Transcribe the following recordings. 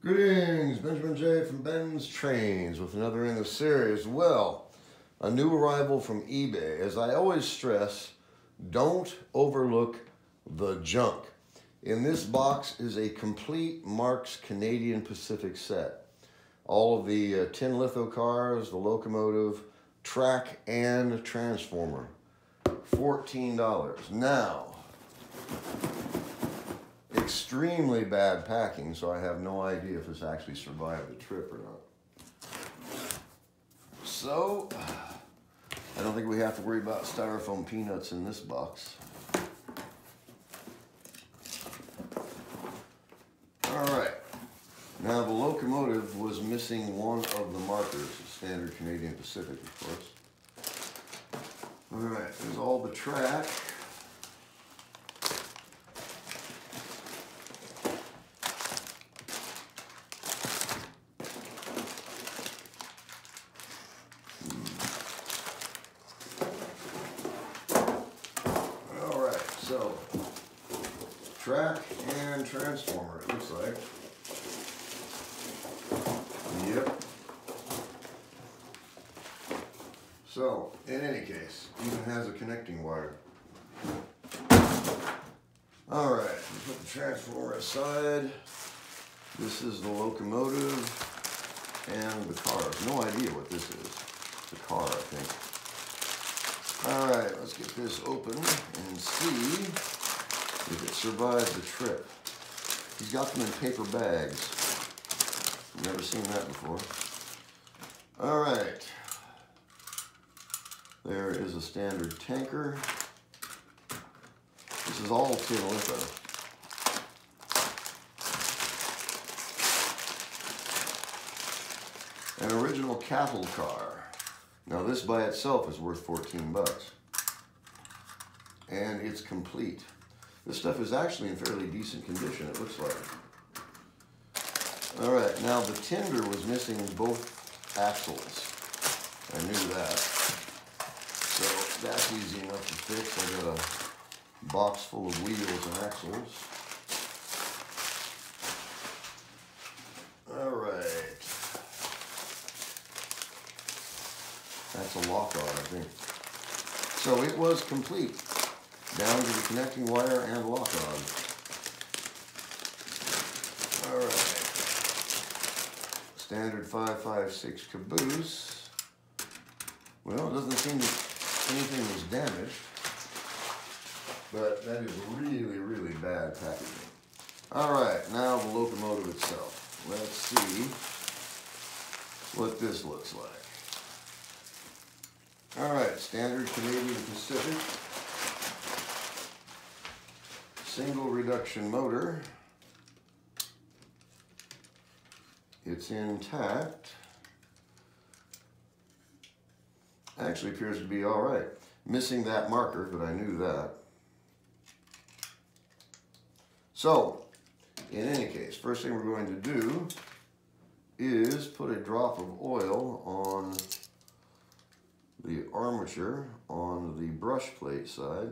Greetings, Benjamin J. from BENZTRAINZ with another in the series. Well, a new arrival from eBay. As I always stress, don't overlook the junk. In this box is a complete Marx Canadian Pacific set. All of the tin litho cars, the locomotive, track, and transformer. $14. Now, extremely bad packing, so I have no idea if this actually survived the trip or not. So, I don't think we have to worry about styrofoam peanuts in this box. Alright, now the locomotive was missing one of the markers, standard Canadian Pacific, of course. Alright, there's all the track. So, track and transformer, it looks like. Yep. So, in any case, even has a connecting wire. Alright, put the transformer aside. This is the locomotive and the car. No idea what this is. It's a car, I think. Alright, let's get this open and see if it survived the trip. He's got them in paper bags. Never seen that before. Alright. There is a standard tanker. This is all tin litho. An original cattle car. Now this by itself is worth 14 bucks. And it's complete. This stuff is actually in fairly decent condition, it looks like. Alright, now the tender was missing both axles. I knew that. So that's easy enough to fix. I got a box full of wheels and axles. Alright. That's a lock on, I think. So it was complete, down to the connecting wire and lock on. Alright. Standard 556 caboose. Well, it doesn't seem that anything was damaged, but that is really, really bad packaging. Alright, now the locomotive itself. Let's see what this looks like. Alright, standard Canadian Pacific. Single reduction motor. It's intact. Actually appears to be alright. Missing that marker, but I knew that. So, in any case, first thing we're going to do is put a drop of oil on the armature on the brush plate side.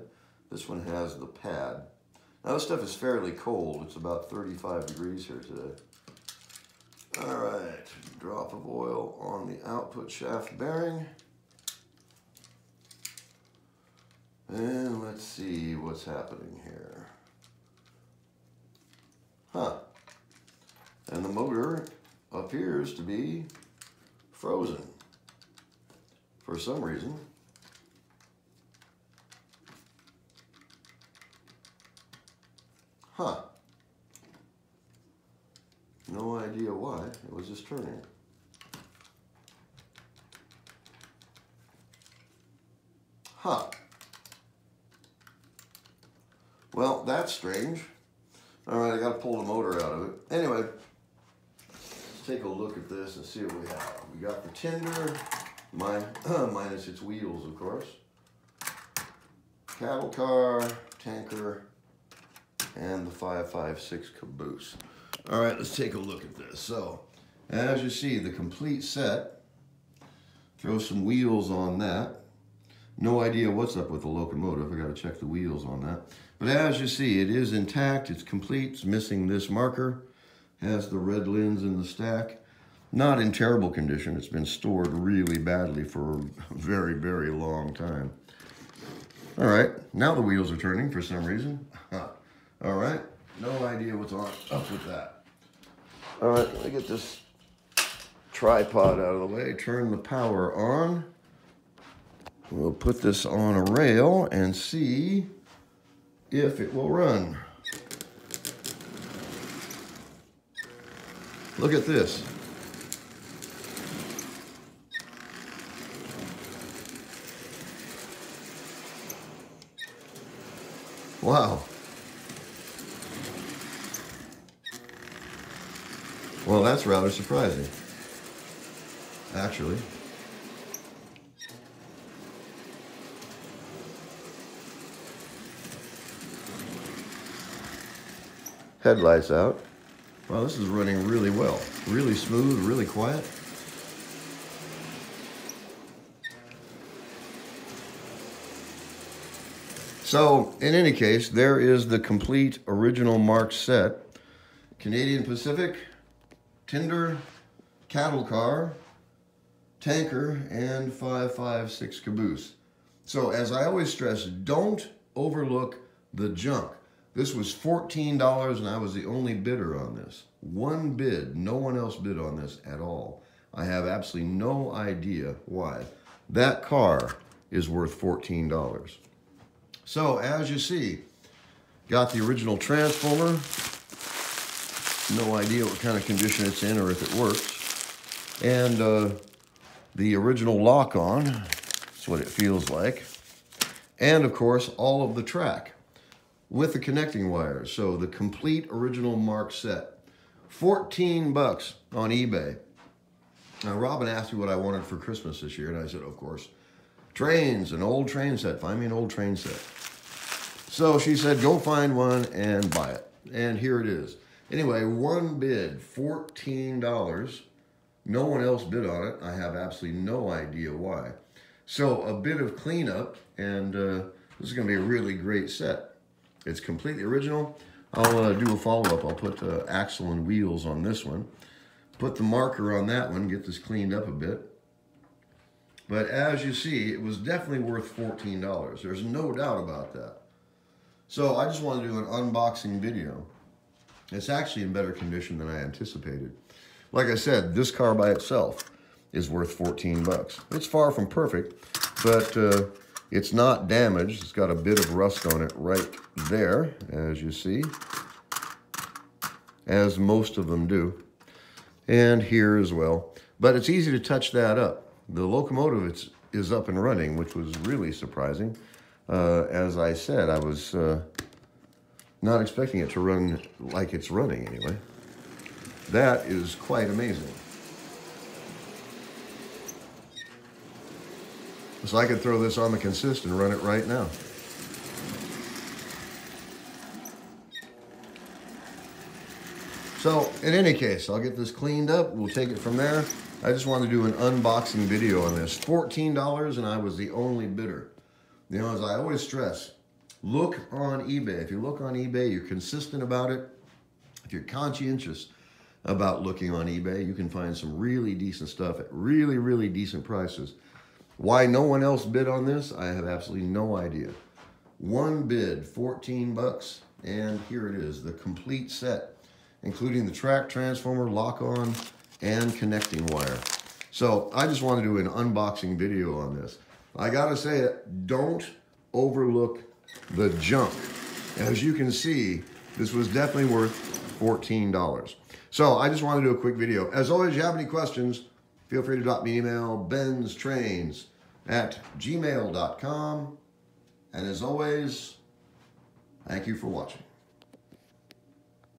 This one has the pad. Now this stuff is fairly cold. It's about 35 degrees here today. Alright, drop of oil on the output shaft bearing. And let's see what's happening here. Huh. And the motor appears to be frozen. For some reason. Huh. No idea why. It was just turning. Huh. Well, that's strange. Alright, I gotta pull the motor out of it. Anyway, let's take a look at this and see what we have. We got the tender. Minus its wheels, of course. Cattle car, tanker, and the 556 caboose. All right, let's take a look at this. So, as you see, the complete set. Throw some wheels on that. No idea what's up with the locomotive. I got to check the wheels on that. But as you see, it is intact. It's complete. It's missing this marker. Has the red lens in the stack. Not in terrible condition. It's been stored really badly for a very, very long time. All right, now the wheels are turning for some reason. All right, no idea what's up with that. All right, let me get this tripod out of the way, turn the power on. We'll put this on a rail and see if it will run. Look at this. Wow. Well, that's rather surprising, actually. Headlights out. Wow, this is running really well. Really smooth, really quiet. So, in any case, there is the complete original Marx set. Canadian Pacific, Tinder, cattle car, tanker, and 556 caboose. So, as I always stress, don't overlook the junk. This was $14 and I was the only bidder on this. One bid, no one else bid on this at all. I have absolutely no idea why. That car is worth $14. So, as you see, got the original transformer. No idea what kind of condition it's in or if it works. And the original lock-on, that's what it feels like. And, of course, all of the track with the connecting wires. So, the complete original Marx set. $14 on eBay. Now, Robin asked me what I wanted for Christmas this year, and I said, of course, trains, an old train set. Find me an old train set. So she said, go find one and buy it. And here it is. Anyway, one bid, $14. No one else bid on it. I have absolutely no idea why. So a bit of cleanup, and this is going to be a really great set. It's completely original. I'll do a follow-up. I'll put axle and wheels on this one. Put the marker on that one, get this cleaned up a bit. But as you see, it was definitely worth $14. There's no doubt about that. So I just wanted to do an unboxing video. It's actually in better condition than I anticipated. Like I said, this car by itself is worth $14. It's far from perfect, but it's not damaged. It's got a bit of rust on it right there, as you see, as most of them do. And here as well. But it's easy to touch that up. The locomotive is up and running, which was really surprising. As I said, I was not expecting it to run like it's running anyway. That is quite amazing. So I could throw this on the consist and run it right now. So, in any case, I'll get this cleaned up. We'll take it from there. I just wanted to do an unboxing video on this. $14 and I was the only bidder. You know, as I always stress, look on eBay. If you look on eBay, you're consistent about it. If you're conscientious about looking on eBay, you can find some really decent stuff at really, really decent prices. Why no one else bid on this, I have absolutely no idea. One bid, $14, and here it is, the complete set, including the track transformer, lock-on, and connecting wire. So I just want to do an unboxing video on this. I gotta say it, don't overlook the junk. As you can see, this was definitely worth $14. So I just want to do a quick video. As always, if you have any questions, feel free to drop me an email, BENZTRAINZ@gmail.com. And as always, thank you for watching.